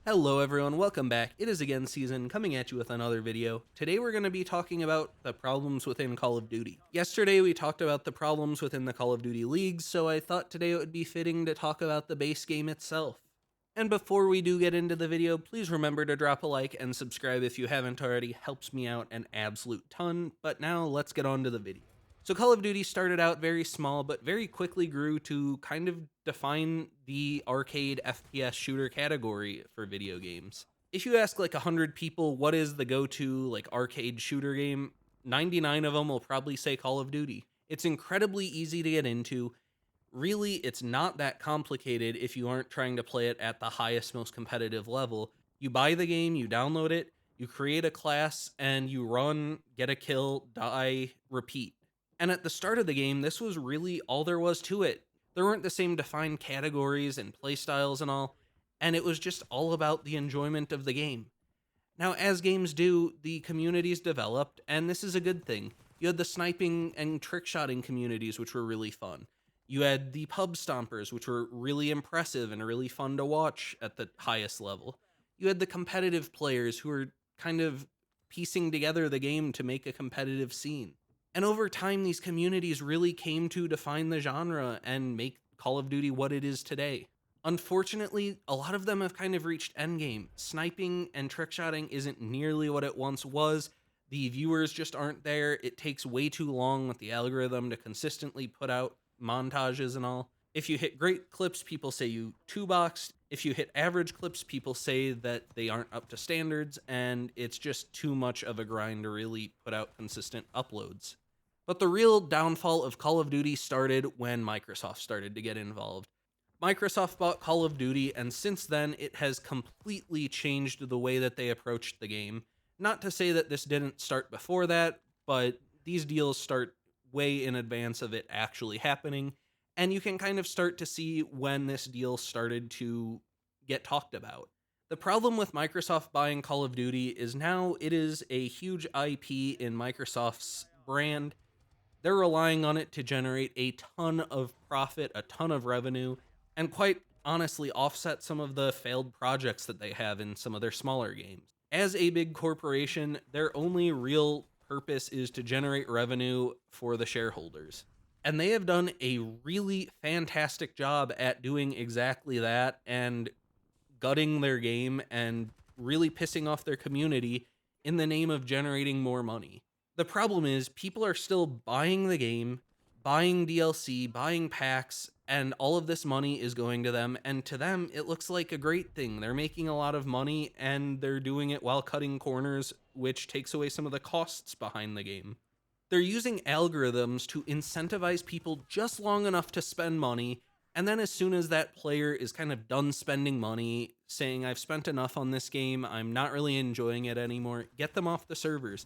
Hello everyone, welcome back. It is again Season, coming at you with another video. Today we're going to be talking about the problems within Call of Duty. Yesterday we talked about the problems within the Call of Duty leagues, so I thought today it would be fitting to talk about the base game itself. And before we do get into the video, please remember to drop a like and subscribe if you haven't already. Helps me out an absolute ton. But now let's get on to the video. So Call of Duty started out very small, but very quickly grew to kind of define the arcade FPS shooter category for video games. If you ask like 100 people what is the go-to like arcade shooter game, 99 of them will probably say Call of Duty. It's incredibly easy to get into. Really, it's not that complicated if you aren't trying to play it at the highest, most competitive level. You buy the game, you download it, you create a class, and you run, get a kill, die, repeat. And at the start of the game, this was really all there was to it. There weren't the same defined categories and playstyles and all, and it was just all about the enjoyment of the game. Now, as games do, the communities developed, and this is a good thing. You had the sniping and trick-shotting communities, which were really fun. You had the pub stompers, which were really impressive and really fun to watch at the highest level. You had the competitive players who were kind of piecing together the game to make a competitive scene. And over time, these communities really came to define the genre and make Call of Duty what it is today. Unfortunately, a lot of them have kind of reached endgame. Sniping and trickshotting isn't nearly what it once was. The viewers just aren't there. It takes way too long with the algorithm to consistently put out montages and all. If you hit great clips, people say you two-boxed. If you hit average clips, people say that they aren't up to standards, and it's just too much of a grind to really put out consistent uploads. But the real downfall of Call of Duty started when Microsoft started to get involved. Microsoft bought Call of Duty, and since then, it has completely changed the way that they approached the game. Not to say that this didn't start before that, but these deals start way in advance of it actually happening, and you can kind of start to see when this deal started to get talked about. The problem with Microsoft buying Call of Duty is now it is a huge IP in Microsoft's brand. They're relying on it to generate a ton of profit, a ton of revenue, and quite honestly offset some of the failed projects that they have in some of their smaller games. As a big corporation, their only real purpose is to generate revenue for the shareholders. And they have done a really fantastic job at doing exactly that and gutting their game and really pissing off their community in the name of generating more money. The problem is people are still buying the game, buying DLC, buying packs, and all of this money is going to them, and to them it looks like a great thing. They're making a lot of money and they're doing it while cutting corners, which takes away some of the costs behind the game. They're using algorithms to incentivize people just long enough to spend money, and then as soon as that player is kind of done spending money, saying I've spent enough on this game, I'm not really enjoying it anymore, get them off the servers.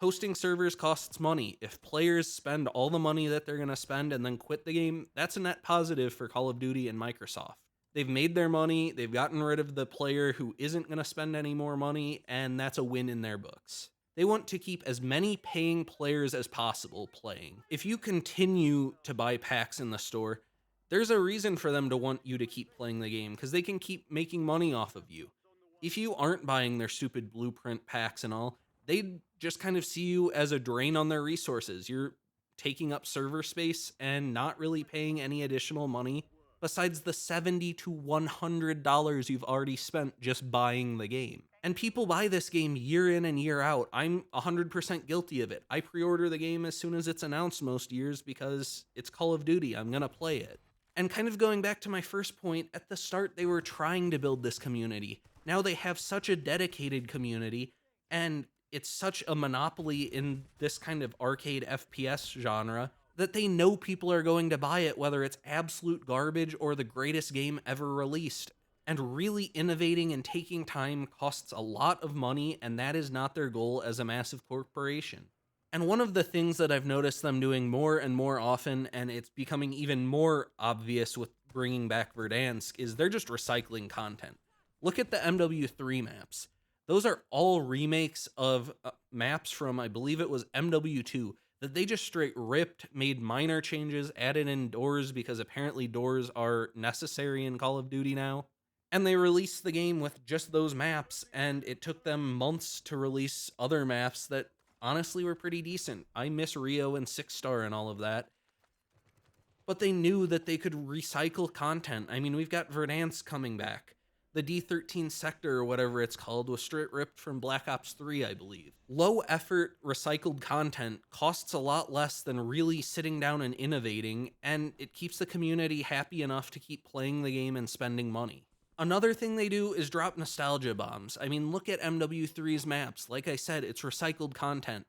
Hosting servers costs money. If players spend all the money that they're going to spend and then quit the game, that's a net positive for Call of Duty and Microsoft. They've made their money, they've gotten rid of the player who isn't going to spend any more money, and that's a win in their books. They want to keep as many paying players as possible playing. If you continue to buy packs in the store, there's a reason for them to want you to keep playing the game, because they can keep making money off of you. If you aren't buying their stupid blueprint packs and all, they just kind of see you as a drain on their resources. You're taking up server space and not really paying any additional money besides the $70 to $100 you've already spent just buying the game. And people buy this game year in and year out. I'm 100% guilty of it. I pre-order the game as soon as it's announced most years because it's Call of Duty. I'm gonna play it. And kind of going back to my first point, at the start they were trying to build this community. Now they have such a dedicated community, and it's such a monopoly in this kind of arcade FPS genre that they know people are going to buy it, whether it's absolute garbage or the greatest game ever released. And really innovating and taking time costs a lot of money, and that is not their goal as a massive corporation. And one of the things that I've noticed them doing more and more often, and it's becoming even more obvious with bringing back Verdansk, is they're just recycling content. Look at the MW3 maps. Those are all remakes of maps from, I believe it was MW2, that they just straight ripped, made minor changes, added in doors because apparently doors are necessary in Call of Duty now. And they released the game with just those maps, and it took them months to release other maps that honestly were pretty decent. I miss Rio and Six Star and all of that. But they knew that they could recycle content. I mean, we've got Verdansk coming back. The D13 sector, or whatever it's called, was straight ripped from Black Ops 3, I believe. Low effort, recycled content costs a lot less than really sitting down and innovating, and it keeps the community happy enough to keep playing the game and spending money. Another thing they do is drop nostalgia bombs. I mean, look at MW3's maps. Like I said, it's recycled content,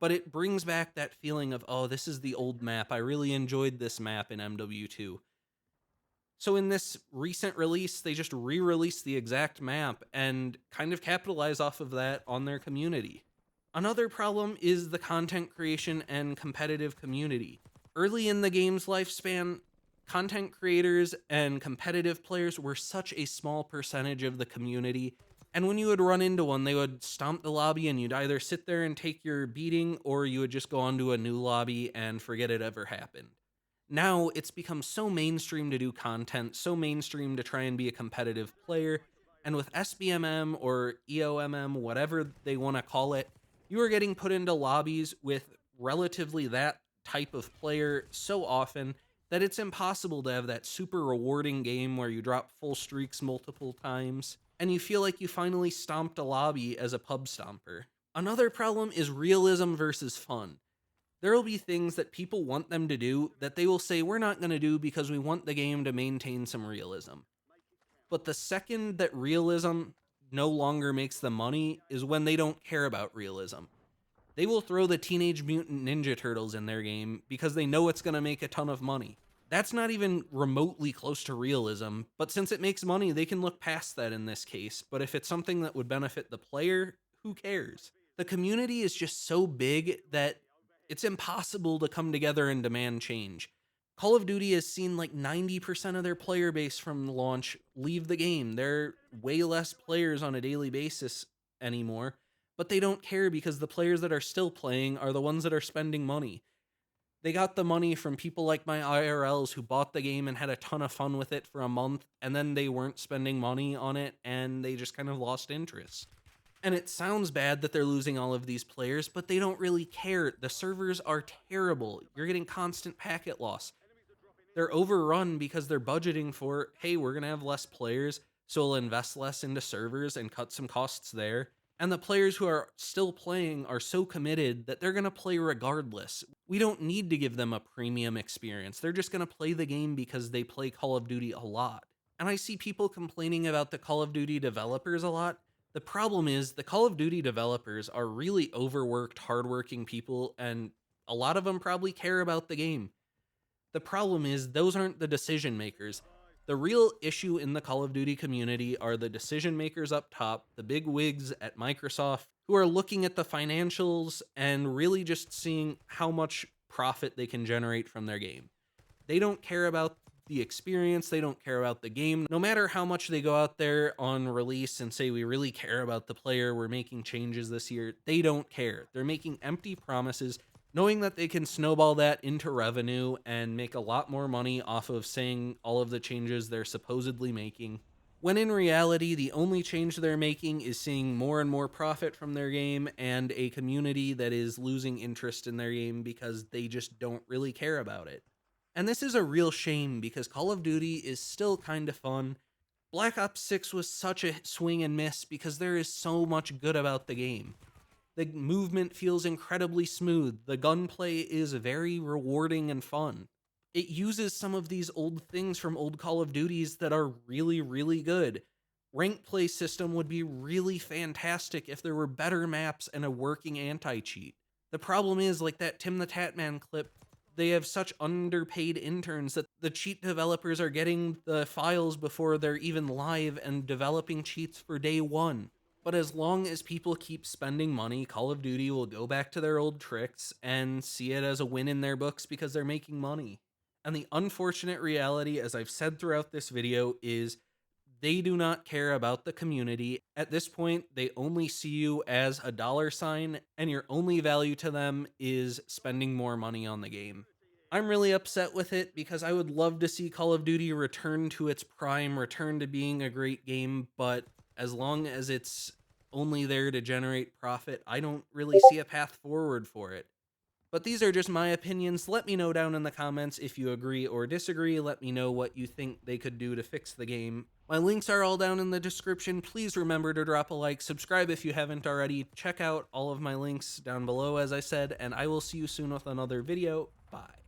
but it brings back that feeling of, oh, this is the old map. I really enjoyed this map in MW2. So in this recent release, they just re-released the exact map and kind of capitalize off of that on their community. Another problem is the content creation and competitive community. Early in the game's lifespan, content creators and competitive players were such a small percentage of the community, and when you would run into one, they would stomp the lobby and you'd either sit there and take your beating, or you would just go onto a new lobby and forget it ever happened. Now it's become so mainstream to do content, so mainstream to try and be a competitive player, and with SBMM or EOMM, whatever they want to call it, you are getting put into lobbies with relatively that type of player so often that it's impossible to have that super rewarding game where you drop full streaks multiple times, and you feel like you finally stomped a lobby as a pub stomper. Another problem is realism versus fun. There will be things that people want them to do that they will say we're not going to do because we want the game to maintain some realism. But the second that realism no longer makes them money is when they don't care about realism. They will throw the Teenage Mutant Ninja Turtles in their game because they know it's going to make a ton of money. That's not even remotely close to realism, but since it makes money, they can look past that in this case. But if it's something that would benefit the player, who cares? The community is just so big that it's impossible to come together and demand change. Call of Duty has seen like 90% of their player base from launch leave the game. There are way less players on a daily basis anymore, but they don't care because the players that are still playing are the ones that are spending money. They got the money from people like my IRLs who bought the game and had a ton of fun with it for a month, and then they weren't spending money on it, and they just kind of lost interest. And it sounds bad that they're losing all of these players, but they don't really care. The servers are terrible. You're getting constant packet loss. They're overrun because they're budgeting for, hey, we're going to have less players, so we'll invest less into servers and cut some costs there. And the players who are still playing are so committed that they're going to play regardless. We don't need to give them a premium experience. They're just going to play the game because they play Call of Duty a lot. And I see people complaining about the Call of Duty developers a lot. The problem is the Call of Duty developers are really overworked, hardworking people, and a lot of them probably care about the game. The problem is those aren't the decision makers. The real issue in the Call of Duty community are the decision makers up top, the big wigs at Microsoft, who are looking at the financials and really just seeing how much profit they can generate from their game. They don't care about the experience, they don't care about the game. No matter how much they go out there on release and say we really care about the player, we're making changes this year, they don't care. They're making empty promises, knowing that they can snowball that into revenue and make a lot more money off of saying all of the changes they're supposedly making, when in reality, the only change they're making is seeing more and more profit from their game and a community that is losing interest in their game because they just don't really care about it. And this is a real shame because Call of Duty is still kind of fun. Black Ops 6 was such a swing and miss because there is so much good about the game. The movement feels incredibly smooth. The gunplay is very rewarding and fun. It uses some of these old things from old Call of Duties that are really, really good. Rank play system would be really fantastic if there were better maps and a working anti-cheat. The problem is, like that Tim the Tatman clip, they have such underpaid interns that the cheat developers are getting the files before they're even live and developing cheats for day one. But as long as people keep spending money, Call of Duty will go back to their old tricks and see it as a win in their books because they're making money. And the unfortunate reality, as I've said throughout this video, is they do not care about the community. At this point, they only see you as a dollar sign, and your only value to them is spending more money on the game. I'm really upset with it because I would love to see Call of Duty return to its prime, return to being a great game, but as long as it's only there to generate profit, I don't really see a path forward for it. But these are just my opinions. Let me know down in the comments if you agree or disagree. Let me know what you think they could do to fix the game. My links are all down in the description. Please remember to drop a like, subscribe if you haven't already. Check out all of my links down below, as I said, and I will see you soon with another video. Bye.